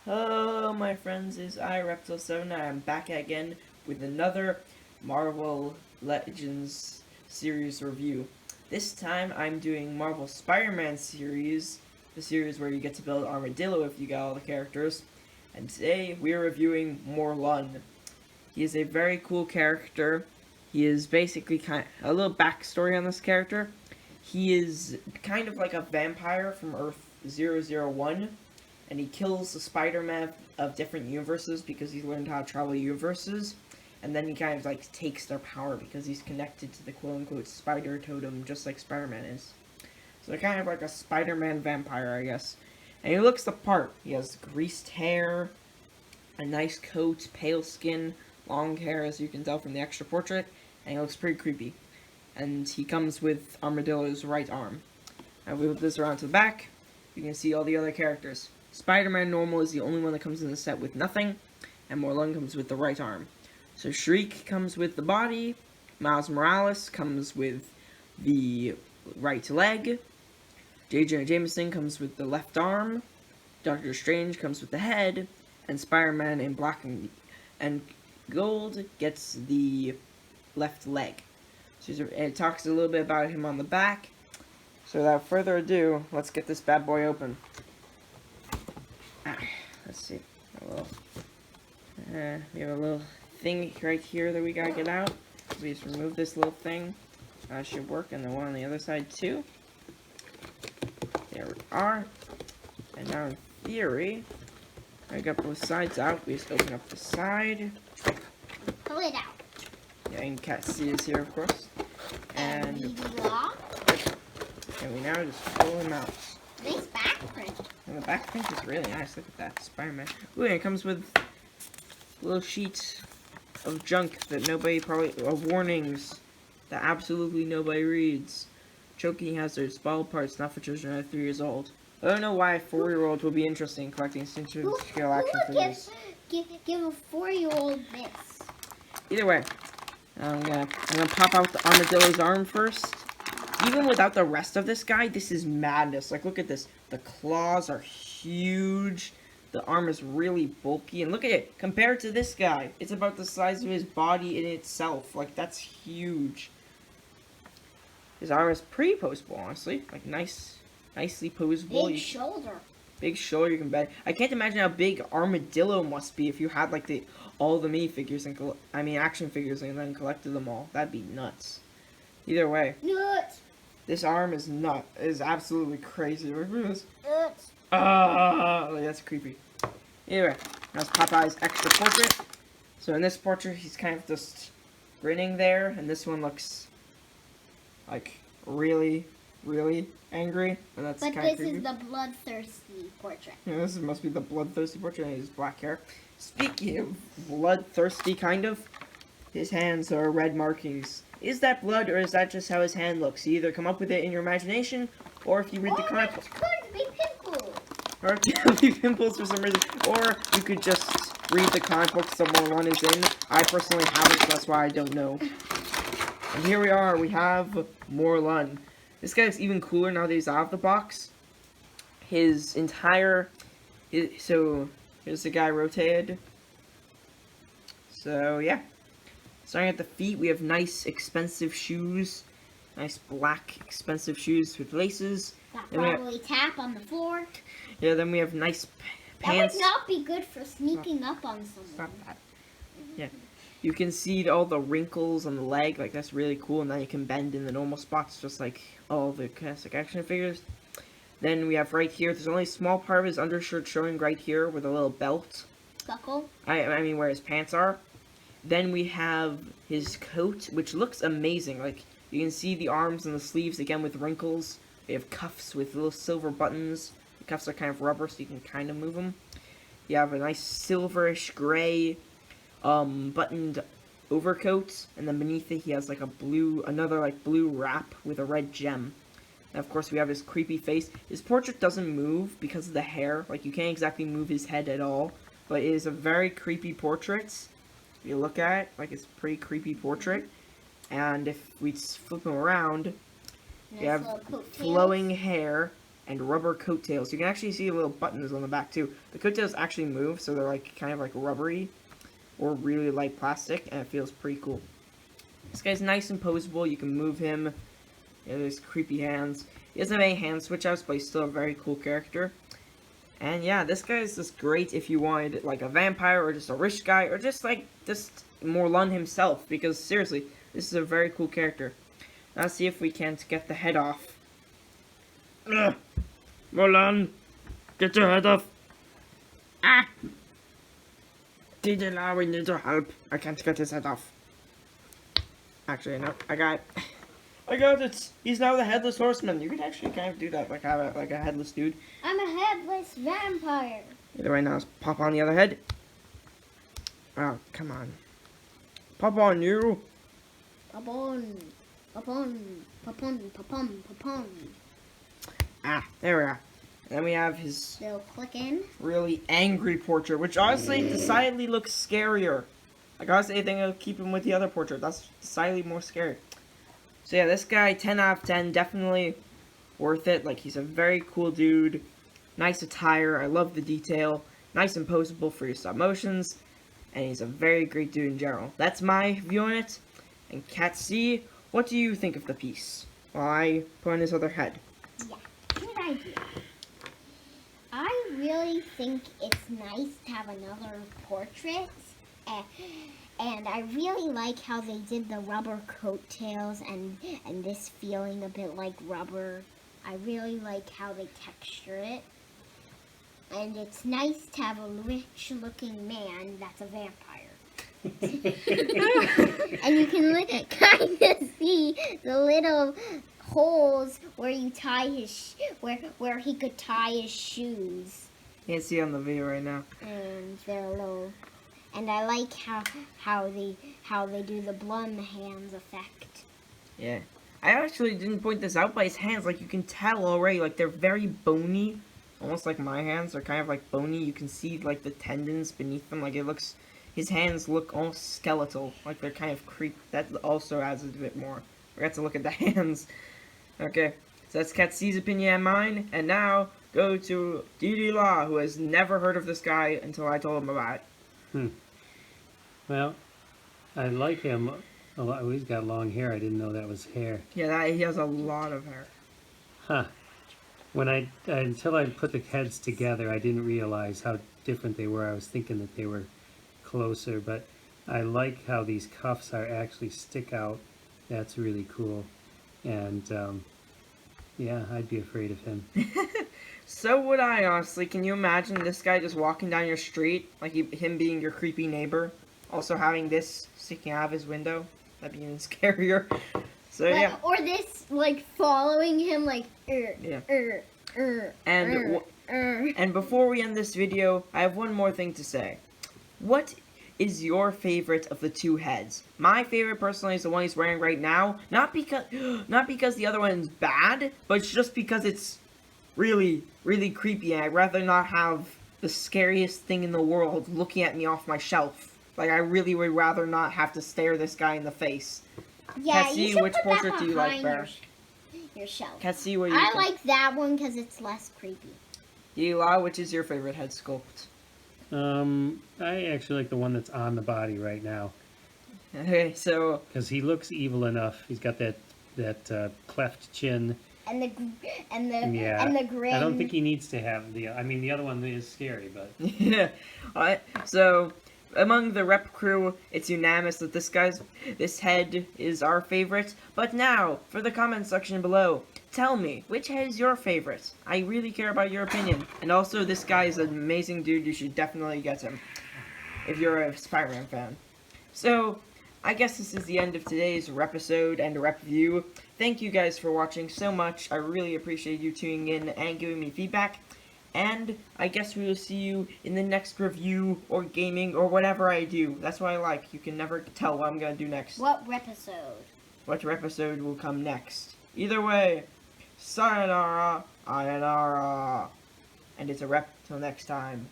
Hello, my friends, it's Repview. I am back again with another Marvel Legends series review. This time I'm doing Marvel Spider-Man series, the series where you get to build Armadillo if you got all the characters. And today we're reviewing Morlun. He is a very cool character. He is basically a little backstory on this character. He is kind of like a vampire from Earth 001. And he kills the Spider-Man of different universes because he's learned how to travel universes. And then he kind of like takes their power because he's connected to the quote-unquote spider totem just like Spider-Man is. So they're kind of like a Spider-Man vampire, I guess. And he looks the part. He has greased hair, a nice coat, pale skin, long hair as you can tell from the extra portrait, and he looks pretty creepy. And he comes with Armadillo's right arm. And we move this around to the back. You can see all the other characters. Spider-Man normal is the only one that comes in the set with nothing, and Morlun comes with the right arm. So Shriek comes with the body, Miles Morales comes with the right leg, J. Jonah Jameson comes with the left arm, Doctor Strange comes with the head, and Spider-Man in black and gold gets the left leg. So it talks a little bit about him on the back. So without further ado, let's get this bad boy open. Let's see. We have a little thing right here that we gotta get out. We just remove this little thing. That should work, and the one on the other side too. There we are. And now in theory, I got both sides out. We just open up the side. Pull it out. Yeah, and Cat C is here, of course. And we now just pull him out. Nice back print. And the back print is really nice. Look at that, Spider-Man. Ooh, and it comes with a little sheet of junk that nobody warnings that absolutely nobody reads. Choking hazards, bottle parts, not for children under 3 years old. I don't know why a 4-year-old would be interested in collecting scale action figures. Give a 4-year-old this. Either way, I'm gonna pop out the Armadillo's arm first. Even without the rest of this guy, this is madness. Like, look at this. The claws are huge. The arm is really bulky. And look at it. Compared to this guy, it's about the size of his body in itself. Like, that's huge. His arm is pretty poseable, honestly. Like, nicely poseable. Big shoulder. Big shoulder, you can bet. I can't imagine how big Armadillo must be if you had, like, all the minifigures and, action figures and then collected them all. That'd be nuts. Either way. Nuts. This arm is absolutely crazy. Look at this. Nuts. That's creepy. Anyway, that's Popeye's extra portrait. So in this portrait, he's kind of just grinning there, and this one looks like really, really angry. And that's but kind of this creepy. is the bloodthirsty portrait. Yeah, this must be the bloodthirsty portrait. And his black hair. Speaking of bloodthirsty, kind of, his hands are red markings. Is that blood, or is that just how his hand looks? You either come up with it in your imagination, or if you read the comic book. Could be pimples. Or it could be pimples for some reason. Or you could just read the comic book someone is in. I personally haven't, so that's why I don't know. And here we are. We have Morlun. This guy's even cooler now that he's out of the box. So, here's the guy rotated. So, yeah. Starting at the feet, we have nice, expensive shoes. Nice, black, expensive shoes with laces. That probably tap on the floor. Yeah, then we have nice pants. That would not be good for sneaking up on someone. Stop that. Yeah. You can see all the wrinkles on the leg. Like, that's really cool. And then you can bend in the normal spots, just like all the classic action figures. Then we have right here, there's only a small part of his undershirt showing right here with a little belt. Buckle? Where his pants are. Then we have his coat, which looks amazing. Like, you can see the arms and the sleeves, again, with wrinkles. We have cuffs with little silver buttons. The cuffs are kind of rubber, so you can kind of move them. You have a nice silverish gray buttoned overcoat. And then beneath it, he has, like, another blue wrap with a red gem. And, of course, we have his creepy face. His portrait doesn't move because of the hair. Like, you can't exactly move his head at all. But it is a very creepy portrait. If you look at it, like, it's a pretty creepy portrait. And if we flip him around, you have flowing hair, and rubber coattails. You can actually see little buttons on the back too. The coattails actually move, so they're like kind of like rubbery or really light plastic, and it feels pretty cool. This guy's nice and posable. You can move him. His creepy hands. He doesn't have any hand switch outs, but he's still a very cool character. And yeah, this guy is just great if you wanted like a vampire or just a rich guy or just Morlun himself, because seriously, this is a very cool character. Now let's see if we can't get the head off. Ugh. Morlun, get your head off. Ah! DJ, we need your help. I can't get his head off. Actually, no, I got it. He's now the headless horseman. You could actually kind of do that, like have a headless dude. I'm a headless vampire. Either way, now let's pop on the other head. Oh, come on. Pop on, you. Pop on. Pop on. Pop on. Pop on. Pop on. Ah, there we are. And then we have his They'll click in. really angry portrait, which honestly decidedly looks scarier. Like, honestly, I think I'll keep him with the other portrait. That's decidedly more scary. So yeah, this guy, 10 out of 10, definitely worth it. Like, he's a very cool dude. Nice attire. I love the detail. Nice and posable for your stop motions. And he's a very great dude in general. That's my view on it. And Cat C, what do you think of the piece? While I put on his other head. Yeah, good idea. I really think it's nice to have another portrait. And I really like how they did the rubber coattails and this feeling a bit like rubber. I really like how they texture it. And it's nice to have a rich looking man that's a vampire. And you can kind of see the little holes where you tie his where he could tie his shoes. You can't see on the video right now. And they're low. And I like how they do the Blum hands effect. Yeah. I actually didn't point this out by his hands. Like, you can tell already, like, they're very bony. Almost like my hands. They're kind of, like, bony. You can see, like, the tendons beneath them. Like, it looks... His hands look almost skeletal. Like, they're kind of That also adds a bit more. I got to look at the hands. Okay. So that's Cat C's opinion and mine. And now, go to Didi Law, who has never heard of this guy until I told him about it. Well, I like him a lot. Oh, he's got long hair. I didn't know that was hair. Yeah, he has a lot of hair. Huh. Until I put the heads together, I didn't realize how different they were. I was thinking that they were closer, but I like how these cuffs actually stick out. That's really cool. And, yeah, I'd be afraid of him. So would I, honestly. Can you imagine this guy just walking down your street? Like, him being your creepy neighbor? Also having this sticking out of his window? That'd be even scarier. So, yeah. Or this, like, following him, like, Yeah. And before we end this video, I have one more thing to say. What is your favorite of the two heads? My favorite, personally, is the one he's wearing right now. Not because the other one's bad, but just because it's really, really creepy, and I'd rather not have the scariest thing in the world looking at me off my shelf. Like, I really would rather not have to stare this guy in the face. Yeah, Cassie, you should which put portrait that do you like behind better? your shelf. Cassie, what do you I think? like that one because it's less creepy. Eli, which is your favorite head sculpt? I actually like the one that's on the body right now. Okay, so... Because he looks evil enough. He's got that cleft chin. And the grin. I don't think he needs to have the other one is scary, but... Yeah. Alright, so... Among the rep crew, it's unanimous that this head is our favorite. But now, for the comment section below, tell me, which head is your favorite? I really care about your opinion. And also, this guy is an amazing dude. You should definitely get him, if you're a Spider-Man fan. So, I guess this is the end of today's Repisode and Repview. Thank you guys for watching so much. I really appreciate you tuning in and giving me feedback. And I guess we will see you in the next review or gaming or whatever I do. That's what I like. You can never tell what I'm going to do next. What repisode? What episode will come next. Either way, sayonara, ayonara. And it's a rep till next time.